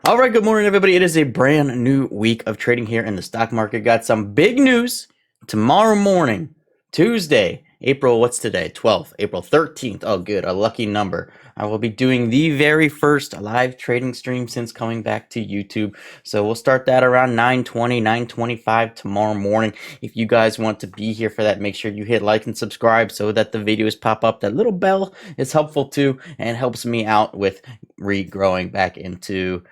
All right, good morning, everybody. It is a brand new week of trading here in the stock market. Got some big news tomorrow morning, Tuesday, what's today? 12th, April 13th. Oh, good, a lucky number. I will be doing the very first live trading stream since coming back to YouTube. So we'll start that around 9:20, 9:25 tomorrow morning. If you guys want to be here for that, make sure you hit like and subscribe so that the videos pop up. That little bell is helpful too and helps me out with regrowing back into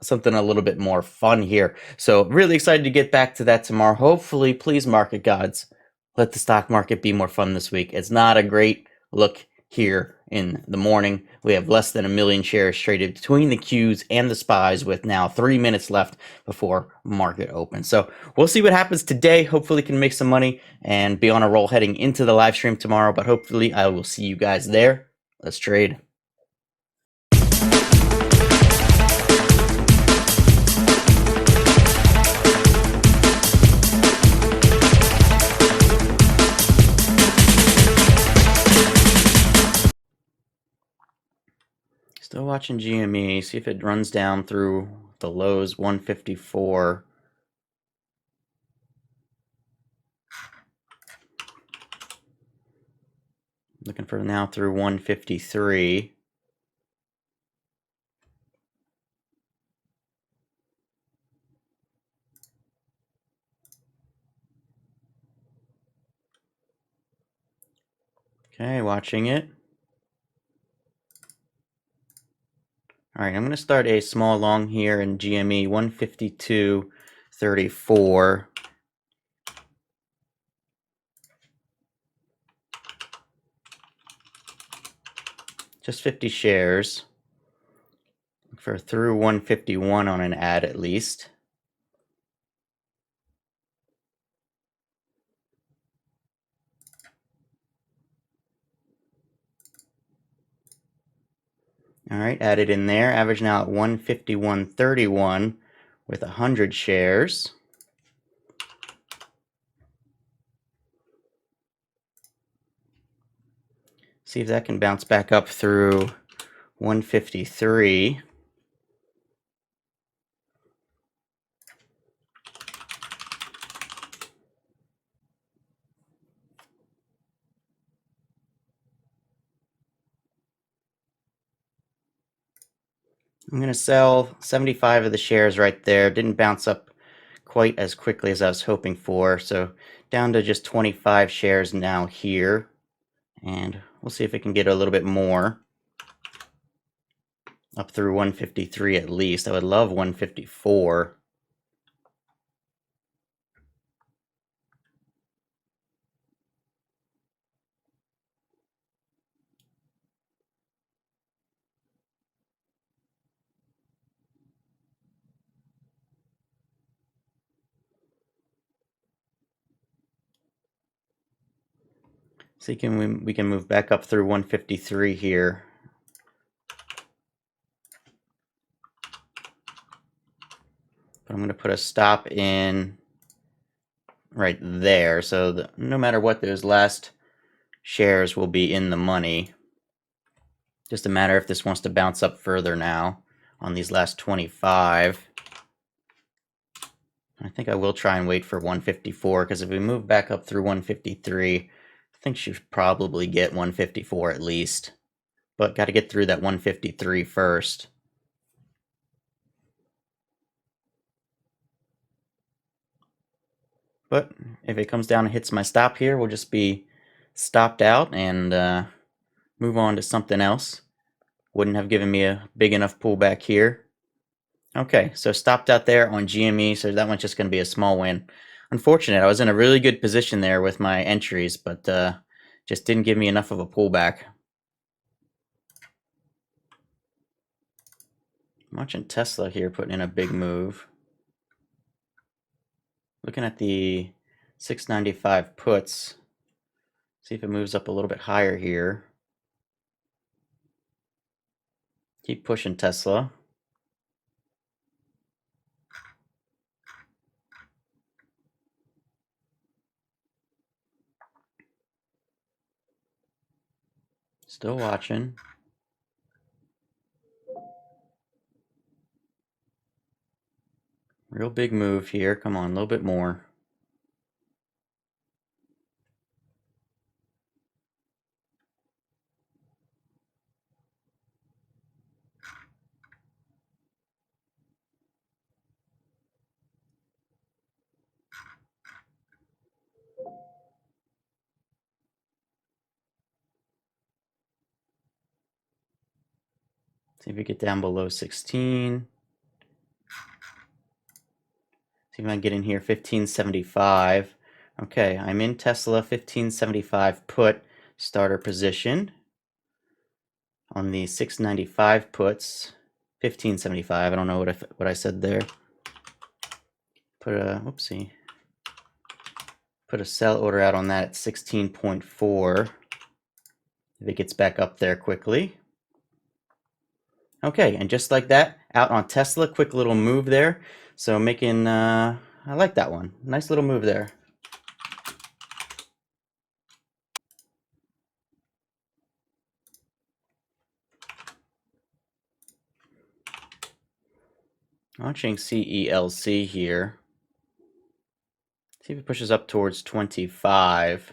something a little bit more fun here. So really excited to get back to that tomorrow. Hopefully, please, market gods, let the stock market be more fun this week. It's not a great look here in the morning. We have less than 1 million shares traded between the Qs and the SPYs with now 3 minutes left before market open. So we'll see what happens today. Hopefully can make some money and be on a roll heading into the live stream tomorrow. But hopefully I will see you guys there. Let's trade. Still watching GME, see if it runs down through the lows 154. Looking for now through 153. Okay, watching it. All right, I'm going to start a small long here in GME 152.34. Just 50 shares. Look for through 151 on an ad at least. All right, added in there. Average now at 151.31 with 100 shares. See if that can bounce back up through 153. I'm going to sell 75 of the shares right there. Didn't bounce up quite as quickly as I was hoping for. So down to just 25 shares now here. And we'll see if it can get a little bit more. Up through 153 at least. I would love 154. See, we can move back up through 153 here. But I'm going to put a stop in right there. So no matter what, those last shares will be in the money. Just a matter if this wants to bounce up further now on these last 25. I think I will try and wait for 154 because if we move back up through 153, I think she should probably get 154 at least. But got to get through that 153 first. But if it comes down and hits my stop here, we'll just be stopped out and move on to something else. Wouldn't have given me a big enough pullback here. Okay, so stopped out there on GME, so that one's just going to be a small win. Unfortunate, I was in a really good position there with my entries, but just didn't give me enough of a pullback. I'm watching Tesla here putting in a big move. Looking at the 695 puts. See if it moves up a little bit higher here. Keep pushing Tesla. Still watching. Real big move here. Come on, a little bit more. See if we get down below 16. See if I can get in here, 1575. Okay, I'm in Tesla, 1575 put, starter position. On the 695 puts, 1575. I don't know what I said there. Put a, whoopsie. Put a sell order out on that at 16.4. If it gets back up there quickly. Okay, and just like that, out on Tesla, quick little move there. So making, I like that one. Nice little move there. Watching CELC here. See if it pushes up towards 25.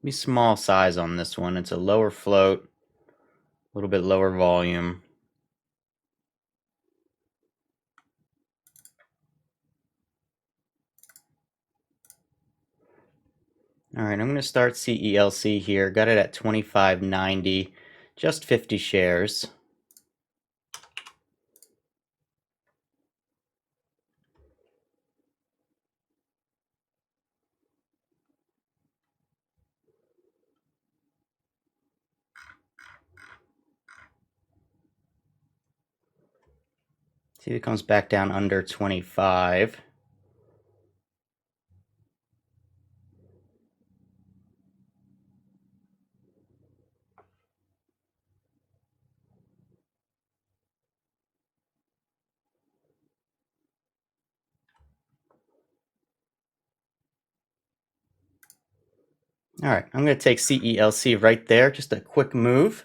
Be small size on this one. It's a lower float, a little bit lower volume. All right, I'm going to start CELC here. Got it at 25.90, just 50 shares. See if it comes back down under 25. All right, I'm going to take CELC right there, just a quick move.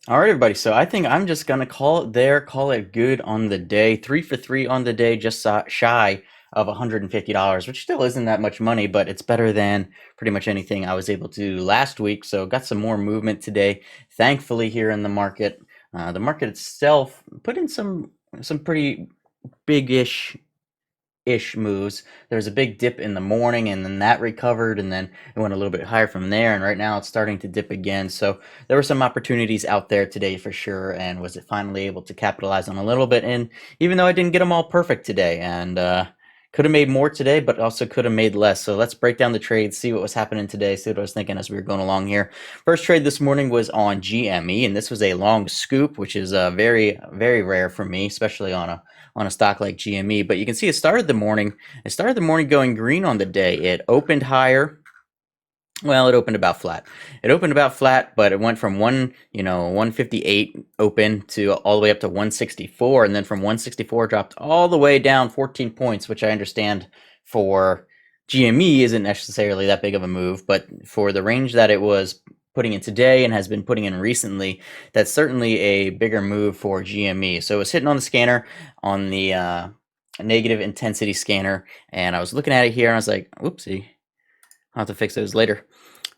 All right, everybody, so I think I'm just going to call it there, call it good on the day. 3 for 3 on the day, just shy of $150, which still isn't that much money, but it's better than pretty much anything I was able to do last week. So got some more movement today, thankfully, here in the market. The market itself put in some pretty big-ish moves. There was a big dip in the morning, and then that recovered, and then it went a little bit higher from there, and right now it's starting to dip again. So there were some opportunities out there today for sure, and was it finally able to capitalize on a little bit. And even though I didn't get them all perfect today, and could have made more today, but also could have made less. So let's break down the trades, see what was happening today, see what I was thinking as we were going along here. First trade this morning was on GME, and this was a long scoop, which is very, very rare for me, especially on a stock like GME. But you can see it started the morning going green on the day. It opened higher. Well, it opened about flat. But it went from 158 open to all the way up to 164, and then from 164 dropped all the way down 14 points, which I understand for GME isn't necessarily that big of a move, but for the range that it was putting in today and has been putting in recently, that's certainly a bigger move for GME. So it was hitting on the scanner, on the negative intensity scanner, and I was looking at it here and I was like, oopsie, I'll have to fix those later.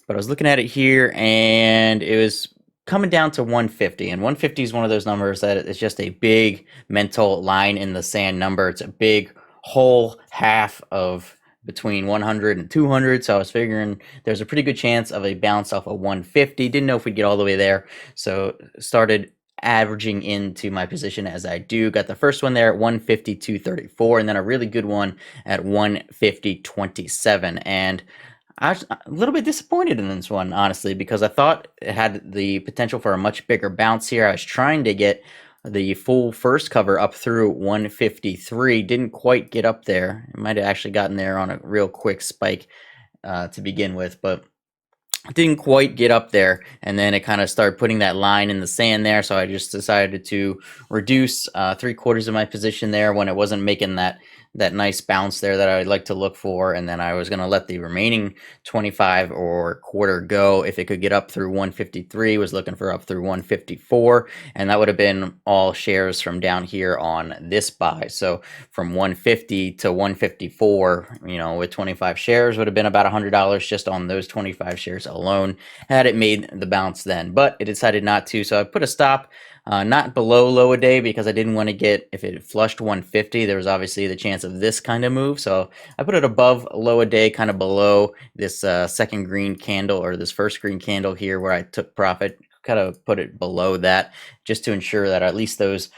But I was looking at it here and it was coming down to 150, and 150 is one of those numbers that is just a big mental line in the sand number. It's a big whole half of between 100 and 200, so I was figuring there's a pretty good chance of a bounce off of 150. Didn't know if we'd get all the way there, so started averaging into my position as I do. Got the first one there at 152.34, and then a really good one at 150.27. And I was a little bit disappointed in this one, honestly, because I thought it had the potential for a much bigger bounce here. I was trying to get the full first cover up through 153. Didn't quite get up there. It might have actually gotten there on a real quick spike to begin with, but didn't quite get up there, and then it kind of started putting that line in the sand there, so I just decided to reduce 3/4 of my position there when it wasn't making that nice bounce there that I'd like to look for, and then I was going to let the remaining 25 or quarter go if it could get up through 153. Was looking for up through 154, and that would have been all shares from down here on this buy. So from 150 to 154, with 25 shares would have been about $100 just on those 25 shares alone had it made the bounce then, but it decided not to. So I put a stop not below low a day because I didn't want to get, if it flushed 150, there was obviously the chance of this kind of move. So I put it above low a day, kind of below this second green candle, or this first green candle here where I took profit, kind of put it below that just to ensure that at least those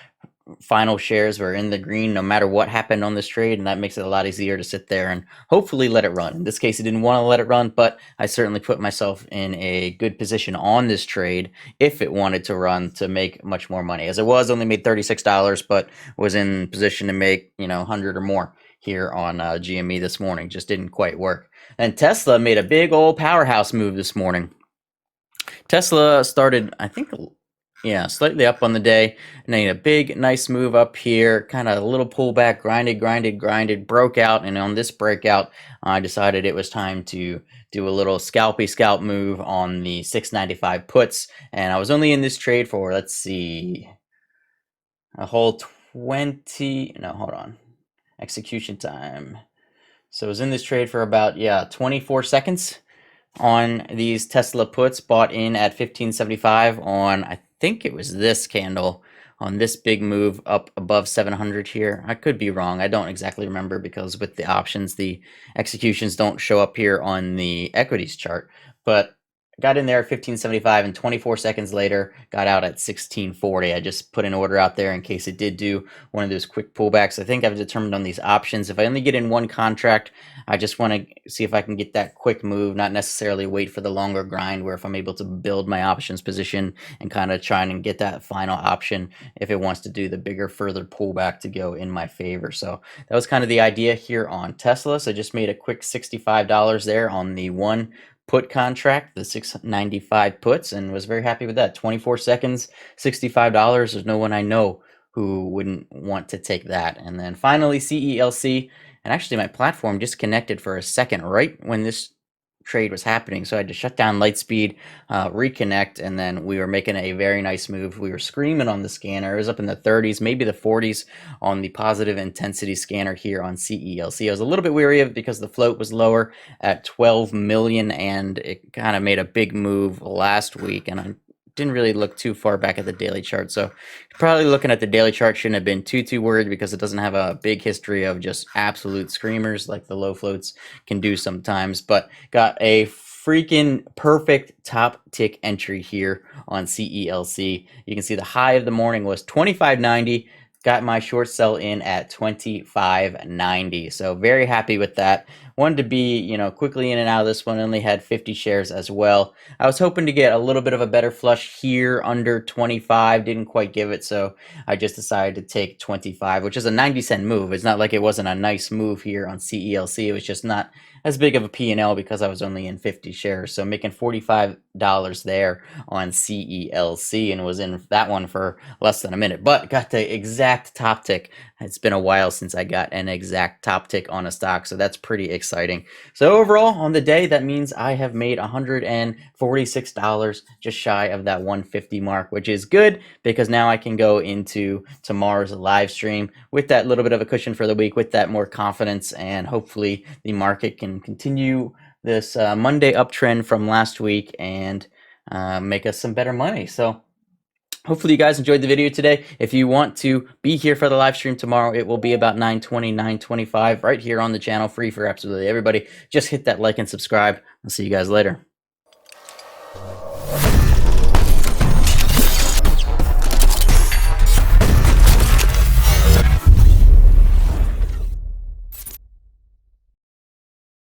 final shares were in the green no matter what happened on this trade, and that makes it a lot easier to sit there and hopefully let it run. In this case, I didn't want to let it run, but I certainly put myself in a good position on this trade if it wanted to run to make much more money. As it was, only made $36, but was in position to make 100 or more here on GME this morning. Just didn't quite work. And Tesla made a big old powerhouse move this morning. Tesla started, I think, slightly up on the day, and then a big nice move up here, kind of a little pullback, grinded, broke out, and on this breakout I decided it was time to do a little scalp move on the 695 puts, and I was only in this trade for, let's see, a whole 20, no, hold on, execution time. So I was in this trade for about 24 seconds on these Tesla puts, bought in at 1575 on, I think it was this candle, on this big move up above 700 here. I could be wrong. I don't exactly remember because with the options, the executions don't show up here on the equities chart. But got in there at 1575, and 24 seconds later got out at 1640. I just put an order out there in case it did do one of those quick pullbacks. I think I've determined on these options, if I only get in one contract, I just want to see if I can get that quick move, not necessarily wait for the longer grind, where if I'm able to build my options position and kind of try and get that final option if it wants to do the bigger further pullback to go in my favor. So that was kind of the idea here on Tesla. So I just made a quick $65 there on the one put contract, the 695 puts, and was very happy with that. 24 seconds, $65. There's no one I know who wouldn't want to take that. And then finally, CELC, and actually my platform disconnected for a second right when this trade was happening, so I had to shut down Lightspeed, reconnect, and then we were making a very nice move. We were screaming on the scanner. It was up in the 30s, maybe the 40s on the positive intensity scanner here on CELC. I was a little bit weary of it because the float was lower at 12 million, and it kind of made a big move last week, and I didn't really look too far back at the daily chart. So probably looking at the daily chart shouldn't have been too worried because it doesn't have a big history of just absolute screamers like the low floats can do sometimes. But got a freaking perfect top tick entry here on CELC. You can see the high of the morning was 25.90. Got my short sell in at 25.90. So very happy with that. Wanted to be, quickly in and out of this one. Only had 50 shares as well. I was hoping to get a little bit of a better flush here under 25. Didn't quite give it, so I just decided to take 25, which is a 90-cent move. It's not like it wasn't a nice move here on CELC. It was just not as big of a P&L because I was only in 50 shares. So making $45 there on CELC, and was in that one for less than a minute. But got the exact top tick. It's been a while since I got an exact top tick on a stock, so that's pretty exciting. So overall, on the day, that means I have made $146, just shy of that 150 mark, which is good because now I can go into tomorrow's live stream with that little bit of a cushion for the week, with that more confidence, and hopefully the market can continue this Monday uptrend from last week and make us some better money. So hopefully you guys enjoyed the video today. If you want to be here for the live stream tomorrow, it will be about 9:20, 9:25 right here on the channel, free for absolutely everybody. Just hit that like and subscribe. I'll see you guys later.